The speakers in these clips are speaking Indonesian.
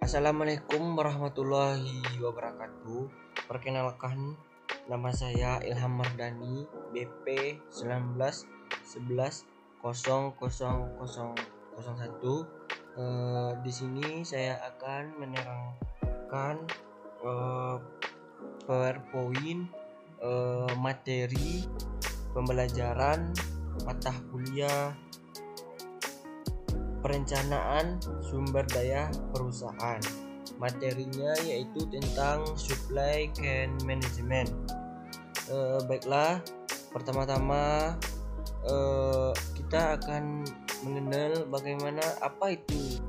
Assalamualaikum warahmatullahi wabarakatuh. Perkenalkan, nama saya Ilham Mardani, BP 1911 000001. Di sini saya akan menerangkan PowerPoint materi pembelajaran mata kuliah perencanaan sumber daya perusahaan. Materinya yaitu tentang supply chain management. Baiklah, pertama-tama kita akan mengenal bagaimana apa itu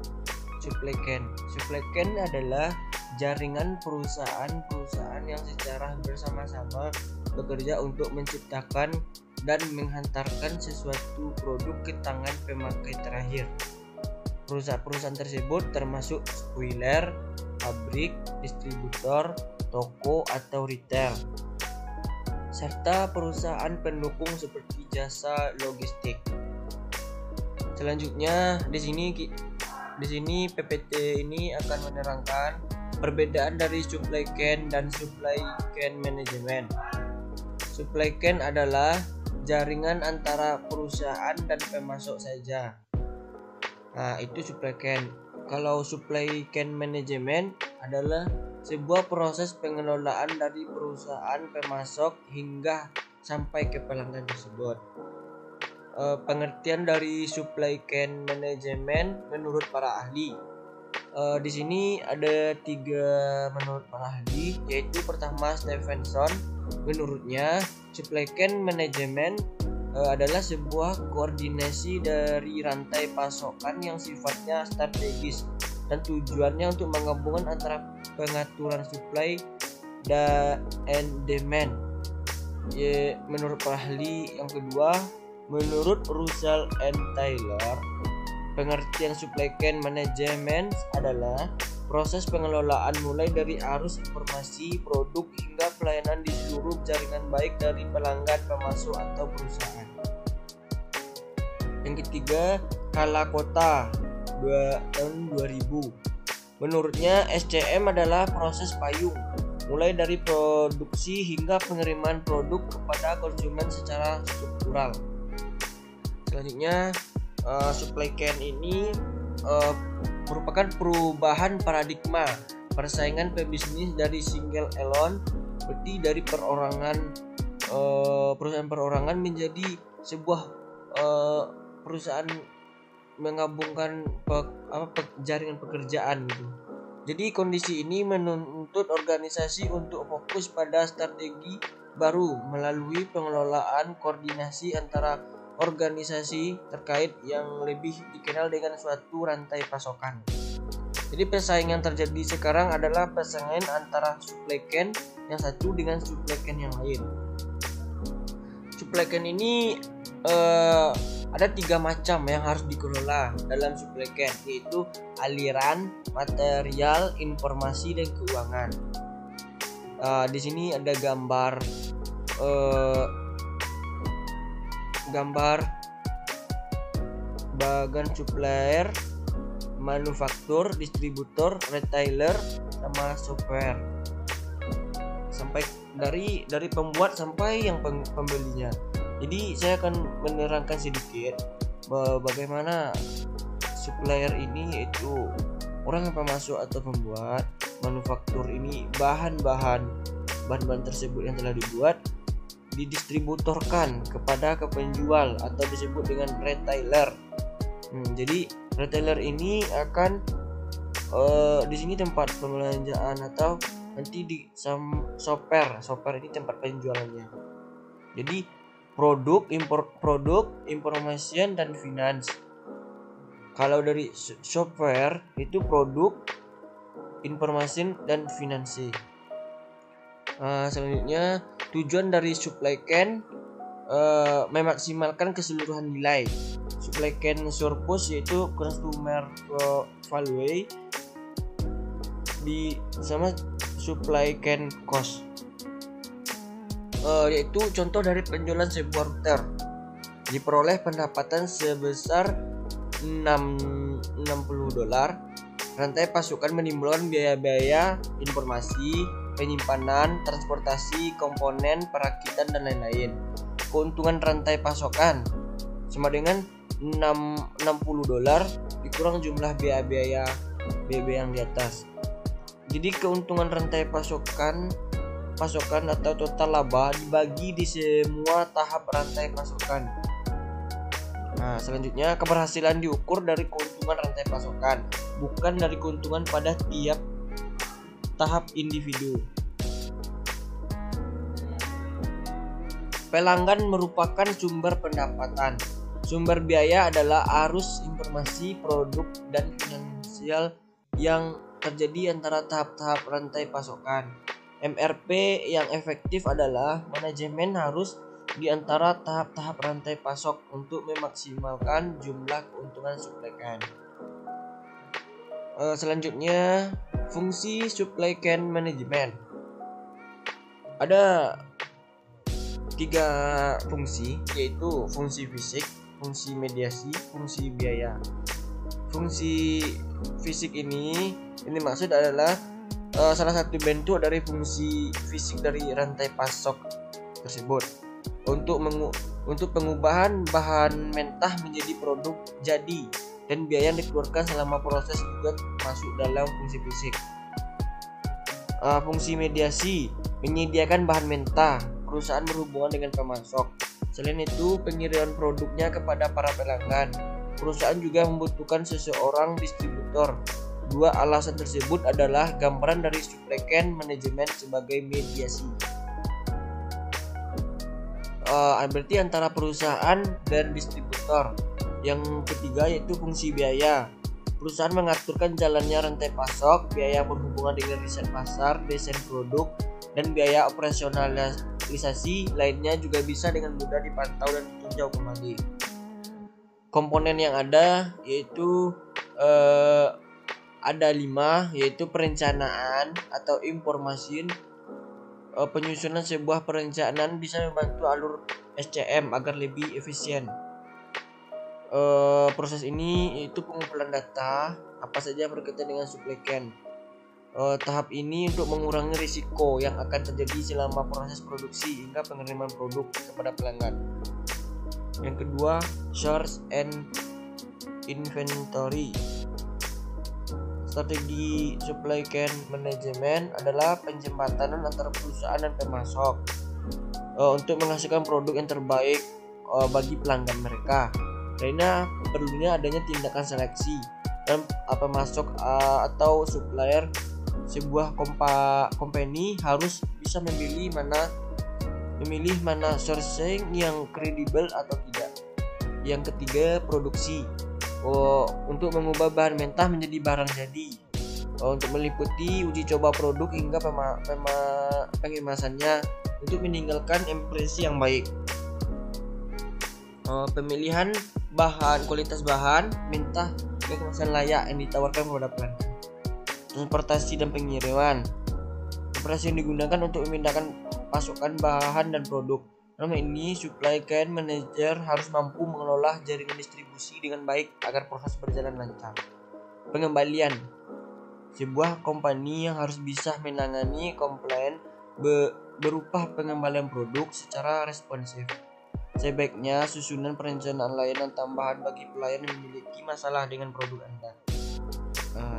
supply chain. Supply chain adalah jaringan perusahaan-perusahaan yang secara bersama-sama bekerja untuk menciptakan dan menghantarkan sesuatu produk ke tangan pemakai terakhir. Perusahaan-perusahaan tersebut termasuk spoiler, pabrik, distributor, toko atau retail, serta perusahaan pendukung seperti jasa logistik. Selanjutnya di sini PPT ini akan menerangkan perbedaan dari supply chain dan supply chain management. Supply chain adalah jaringan antara perusahaan dan pemasok saja. Nah, itu supply chain. Kalau supply chain management adalah sebuah proses pengelolaan dari perusahaan pemasok hingga sampai ke pelanggan tersebut. Pengertian dari supply chain management menurut para ahli. Di sini ada 3 menurut para ahli, yaitu pertama Stephenson. Menurutnya supply chain management adalah sebuah koordinasi dari rantai pasokan yang sifatnya strategis dan tujuannya untuk menggabungkan antara pengaturan supply dan demand. Menurut ahli yang kedua, menurut Russell and Taylor, pengertian supply chain management adalah proses pengelolaan mulai dari arus informasi produk hingga pelayanan di seluruh jaringan baik dari pelanggan, pemasok atau perusahaan. Yang ketiga, Kalakota tahun 2000. Menurutnya SCM adalah proses payung mulai dari produksi hingga pengiriman produk kepada konsumen secara struktural. Selanjutnya, supply chain ini merupakan perubahan paradigma persaingan pebisnis dari single alone seperti dari perusahaan perorangan menjadi sebuah perusahaan menggabungkan jaringan pekerjaan gitu. Jadi kondisi ini menuntut organisasi untuk fokus pada strategi baru melalui pengelolaan koordinasi antara organisasi terkait yang lebih dikenal dengan suatu rantai pasokan. Jadi persaingan terjadi sekarang adalah persaingan antara supply chain yang satu dengan supply chain yang lain. Supply chain ini ada 3 macam yang harus dikelola dalam supply chain, yaitu aliran, material, informasi, dan keuangan. Di sini ada gambar bagian supplier, manufaktur, distributor, retailer, sama software. Sampai dari pembuat sampai yang pembelinya. Jadi saya akan menerangkan sedikit bagaimana supplier ini, yaitu orang yang pemasok atau pembuat. Manufaktur ini bahan-bahan tersebut yang telah dibuat didistributorkan kepada penjual atau disebut dengan retailer. Jadi retailer ini akan di sini tempat pembelanjaan atau nanti di shopper ini tempat penjualannya. Jadi produk, information, dan finance. Kalau dari software itu produk, information, dan finance. Selanjutnya, tujuan dari supply chain memaksimalkan keseluruhan nilai. Supply chain surplus yaitu customer value sama supply chain cost. Yaitu contoh dari penjualan sebuah router diperoleh pendapatan sebesar $60 Rantai pasokan menimbulkan biaya-biaya informasi, penyimpanan, transportasi, komponen, perakitan, dan lain-lain. Keuntungan rantai pasokan sama dengan $60 dikurang jumlah biaya-biaya yang di atas. Jadi keuntungan rantai pasokan atau total laba dibagi di semua tahap rantai pasokan. Nah, selanjutnya keberhasilan diukur dari keuntungan rantai pasokan, bukan dari keuntungan pada tiap tahap individu. Pelanggan merupakan sumber pendapatan. Sumber biaya adalah arus informasi, produk, dan finansial yang terjadi antara tahap-tahap rantai pasokan. MRP yang efektif adalah manajemen harus di antara tahap-tahap rantai pasok untuk memaksimalkan jumlah keuntungan supply chain. Selanjutnya, fungsi supply chain management. Ada 3 fungsi, yaitu fungsi fisik, fungsi mediasi, fungsi biaya. Fungsi fisik ini maksud adalah salah satu bentuk dari fungsi fisik dari rantai pasok tersebut untuk pengubahan bahan mentah menjadi produk jadi, dan biaya yang dikeluarkan selama proses juga masuk dalam fungsi fisik. Fungsi mediasi menyediakan bahan mentah, perusahaan berhubungan dengan pemasok. Selain itu, pengiriman produknya kepada para pelanggan. Perusahaan juga membutuhkan seseorang distributor. 2 alasan tersebut adalah gambaran dari supply chain management sebagai mediasi. Berarti antara perusahaan dan distributor. Yang ketiga yaitu fungsi biaya. Perusahaan mengaturkan jalannya rantai pasok, biaya berhubungan dengan riset pasar, desain produk, dan biaya operasionalisasi lainnya juga bisa dengan mudah dipantau dan ditinjau kembali. Komponen yang ada yaitu ada 5, yaitu perencanaan atau information. Penyusunan sebuah perencanaan bisa membantu alur SCM agar lebih efisien. Proses ini yaitu pengumpulan data apa saja berkaitan dengan supply chain. Tahap ini untuk mengurangi risiko yang akan terjadi selama proses produksi hingga pengiriman produk kepada pelanggan. Yang kedua, source and inventory. Strategi supply chain management adalah penjembatanan antara perusahaan dan pemasok untuk menghasilkan produk yang terbaik bagi pelanggan mereka. Karena perlunya adanya tindakan seleksi dan pemasok atau supplier. Sebuah company harus bisa memilih mana sourcing yang kredibel atau tidak. Yang ketiga, produksi. Untuk mengubah bahan mentah menjadi barang jadi, untuk meliputi uji coba produk hingga pengemasannya untuk meninggalkan impresi yang baik. Pemilihan bahan, kualitas bahan mentah dan kemasan layak yang ditawarkan kepada pelanggan. Transportasi dan pengiriman. Operasi yang digunakan untuk memindahkan pasokan bahan dan produk. Dalam ini, supply chain manager harus mampu mengelola jaringan distribusi dengan baik agar proses berjalan lancar. Pengembalian. Sebuah company yang harus bisa menangani komplain berupa pengembalian produk secara responsif. Sebaiknya susunan perencanaan layanan tambahan bagi pelayan yang memiliki masalah dengan produk Anda.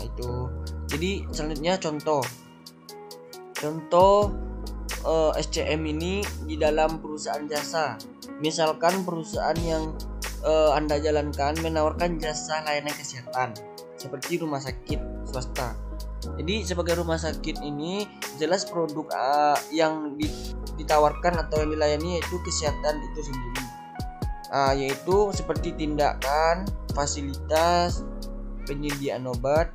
Itu. Jadi selanjutnya contoh SCM ini di dalam perusahaan jasa. Misalkan perusahaan yang Anda jalankan menawarkan jasa layanan kesehatan seperti rumah sakit swasta. Jadi sebagai rumah sakit ini jelas produk yang ditawarkan atau yang dilayani yaitu kesehatan itu sendiri, yaitu seperti tindakan, fasilitas, penyediaan obat,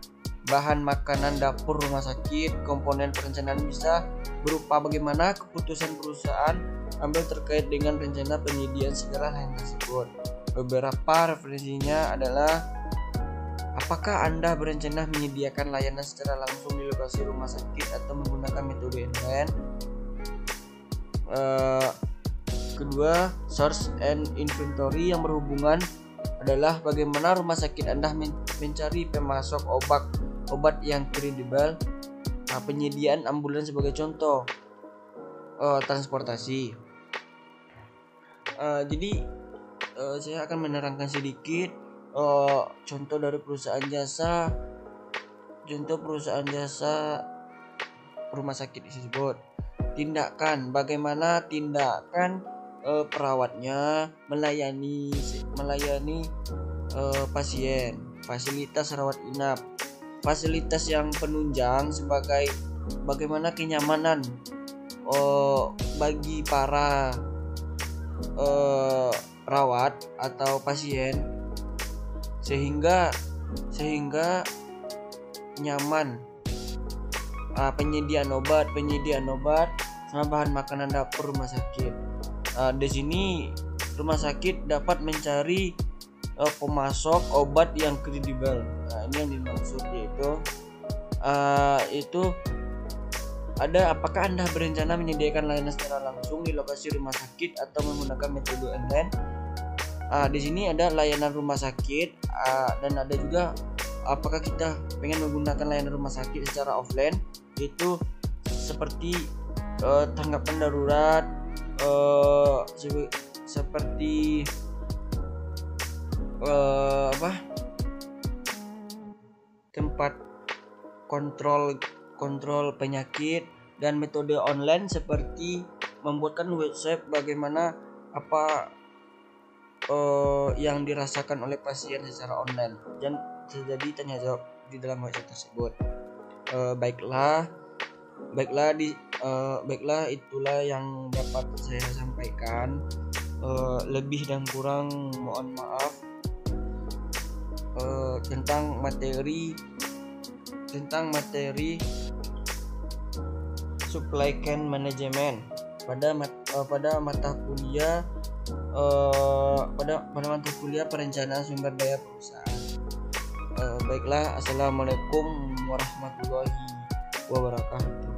bahan makanan dapur rumah sakit. Komponen perencanaan bisa berupa bagaimana keputusan perusahaan ambil terkait dengan rencana penyediaan segala layanan tersebut. Beberapa referensinya adalah apakah Anda berencana menyediakan layanan secara langsung di lokasi rumah sakit atau menggunakan metode end-to-end. Kedua, source and inventory yang berhubungan adalah bagaimana rumah sakit Anda mencari pemasok obat yang kredibel. Penyediaan ambulans sebagai contoh transportasi. Jadi saya akan menerangkan sedikit contoh dari perusahaan jasa rumah sakit tersebut. Bagaimana tindakan perawatnya melayani pasien, fasilitas rawat inap, fasilitas yang penunjang sebagai bagaimana kenyamanan bagi para rawat atau pasien sehingga nyaman. Penyediaan obat sama bahan makanan dapur rumah sakit. Di sini rumah sakit dapat mencari pemasok obat yang kredibel. Ini yang dimaksud yaitu ada apakah Anda berencana menyediakan layanan secara langsung di lokasi rumah sakit atau menggunakan metode online? Di sini ada layanan rumah sakit dan ada juga apakah kita pengen menggunakan layanan rumah sakit secara offline, yaitu seperti tanggapan darurat, seperti tempat kontrol penyakit, dan metode online seperti membuatkan website bagaimana apa yang dirasakan oleh pasien secara online dan terjadi tanya jawab di dalam website tersebut. Baiklah itulah yang dapat saya sampaikan. Lebih dan kurang mohon maaf tentang materi supply chain management pada mata kuliah perencanaan sumber daya perusahaan. Baiklah, assalamualaikum warahmatullahi wabarakatuh.